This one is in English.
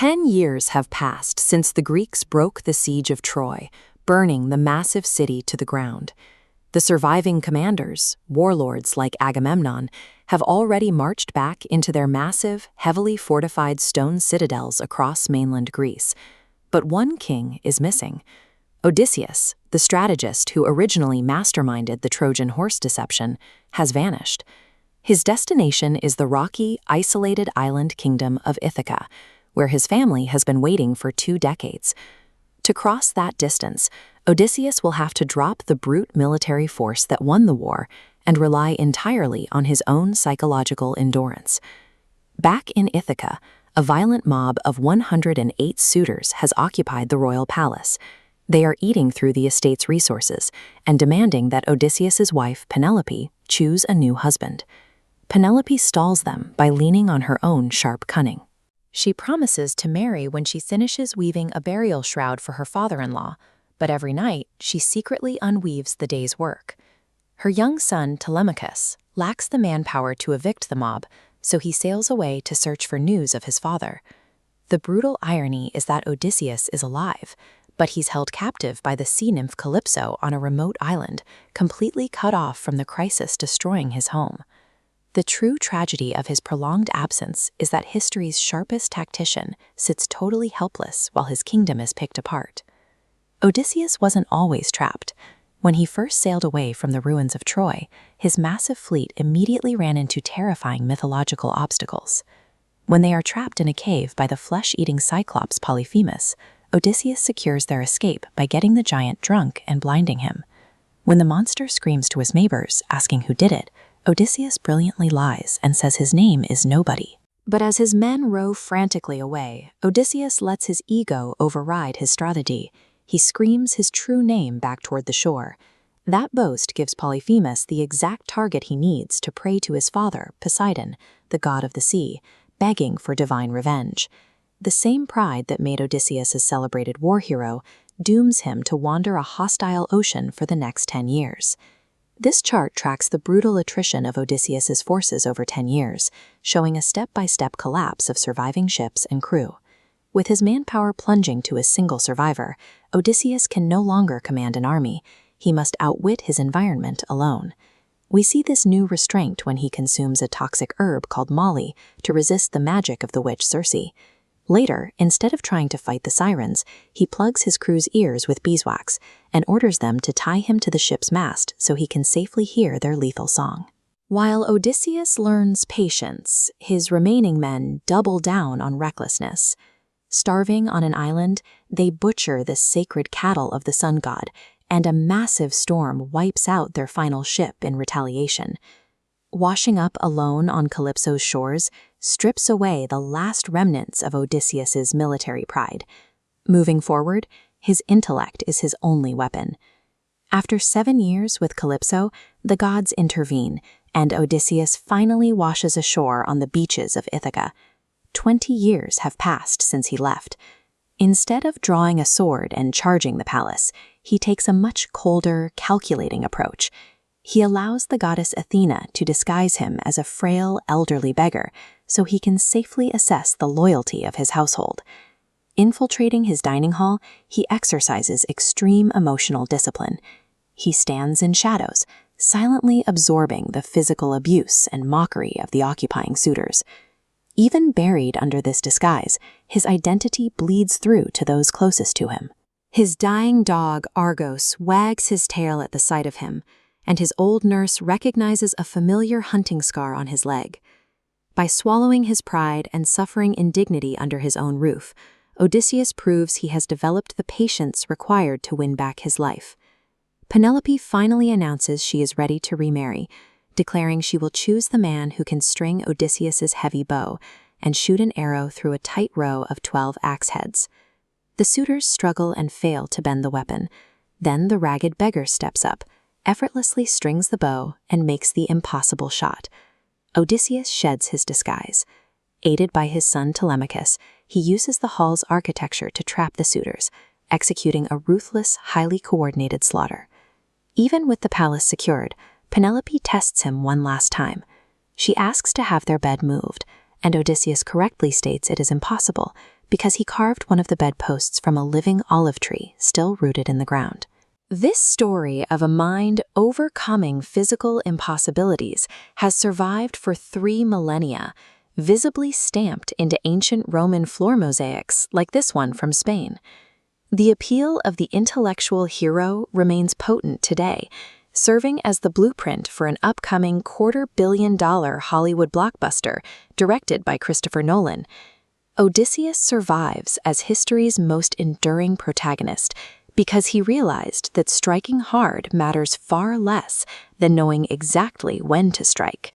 10 years have passed since the Greeks broke the siege of Troy, burning the massive city to the ground. The surviving commanders, warlords like Agamemnon, have already marched back into their massive, heavily fortified stone citadels across mainland Greece. But one king is missing. Odysseus, the strategist who originally masterminded the Trojan horse deception, has vanished. His destination is the rocky, isolated island kingdom of Ithaca, where his family has been waiting for 2 decades. To cross that distance, Odysseus will have to drop the brute military force that won the war and rely entirely on his own psychological endurance. Back in Ithaca, a violent mob of 108 suitors has occupied the royal palace. They are eating through the estate's resources and demanding that Odysseus's wife, Penelope, choose a new husband. Penelope stalls them by leaning on her own sharp cunning. She promises to marry when she finishes weaving a burial shroud for her father-in-law, but every night she secretly unweaves the day's work. Her young son, Telemachus, lacks the manpower to evict the mob, so he sails away to search for news of his father. The brutal irony is that Odysseus is alive, but he's held captive by the sea nymph Calypso on a remote island, completely cut off from the crisis destroying his home. The true tragedy of his prolonged absence is that history's sharpest tactician sits totally helpless while his kingdom is picked apart. Odysseus wasn't always trapped. When he first sailed away from the ruins of Troy, his massive fleet immediately ran into terrifying mythological obstacles. When they are trapped in a cave by the flesh-eating Cyclops Polyphemus, Odysseus secures their escape by getting the giant drunk and blinding him. When the monster screams to his neighbors, asking who did it, Odysseus brilliantly lies and says his name is Nobody. But as his men row frantically away, Odysseus lets his ego override his strategy. He screams his true name back toward the shore. That boast gives Polyphemus the exact target he needs to prey to his father, Poseidon, the god of the sea, begging for divine revenge. The same pride that made Odysseus a celebrated war hero dooms him to wander a hostile ocean for the next 10 years. This chart tracks the brutal attrition of Odysseus's forces over 10 years, showing a step-by-step collapse of surviving ships and crew. With his manpower plunging to a single survivor, Odysseus can no longer command an army. He must outwit his environment alone. We see this new restraint when he consumes a toxic herb called Molly to resist the magic of the witch Circe. Later, instead of trying to fight the sirens, he plugs his crew's ears with beeswax and orders them to tie him to the ship's mast so he can safely hear their lethal song. While Odysseus learns patience, his remaining men double down on recklessness. Starving on an island, they butcher the sacred cattle of the sun god, and a massive storm wipes out their final ship in retaliation. Washing up alone on Calypso's shores strips away the last remnants of Odysseus's military pride. Moving forward, his intellect is his only weapon. After 7 years with Calypso, the gods intervene, and Odysseus finally washes ashore on the beaches of Ithaca. 20 years have passed since he left. Instead of drawing a sword and charging the palace, he takes a much colder, calculating approach. He allows the goddess Athena to disguise him as a frail, elderly beggar so he can safely assess the loyalty of his household. Infiltrating his dining hall, he exercises extreme emotional discipline. He stands in shadows, silently absorbing the physical abuse and mockery of the occupying suitors. Even buried under this disguise, his identity bleeds through to those closest to him. His dying dog, Argos, wags his tail at the sight of him, and his old nurse recognizes a familiar hunting scar on his leg. By swallowing his pride and suffering indignity under his own roof, Odysseus proves he has developed the patience required to win back his life. Penelope finally announces she is ready to remarry, declaring she will choose the man who can string Odysseus's heavy bow and shoot an arrow through a tight row of 12 axe heads. The suitors struggle and fail to bend the weapon. Then the ragged beggar steps up, effortlessly strings the bow, and makes the impossible shot. Odysseus sheds his disguise. Aided by his son Telemachus, he uses the hall's architecture to trap the suitors, executing a ruthless, highly coordinated slaughter. Even with the palace secured, Penelope tests him one last time. She asks to have their bed moved, and Odysseus correctly states it is impossible because he carved one of the bedposts from a living olive tree still rooted in the ground. This story of a mind overcoming physical impossibilities has survived for 3 millennia, visibly stamped into ancient Roman floor mosaics like this one from Spain. The appeal of the intellectual hero remains potent today, serving as the blueprint for an upcoming $250 million Hollywood blockbuster directed by Christopher Nolan. Odysseus survives as history's most enduring protagonist because he realized that striking hard matters far less than knowing exactly when to strike.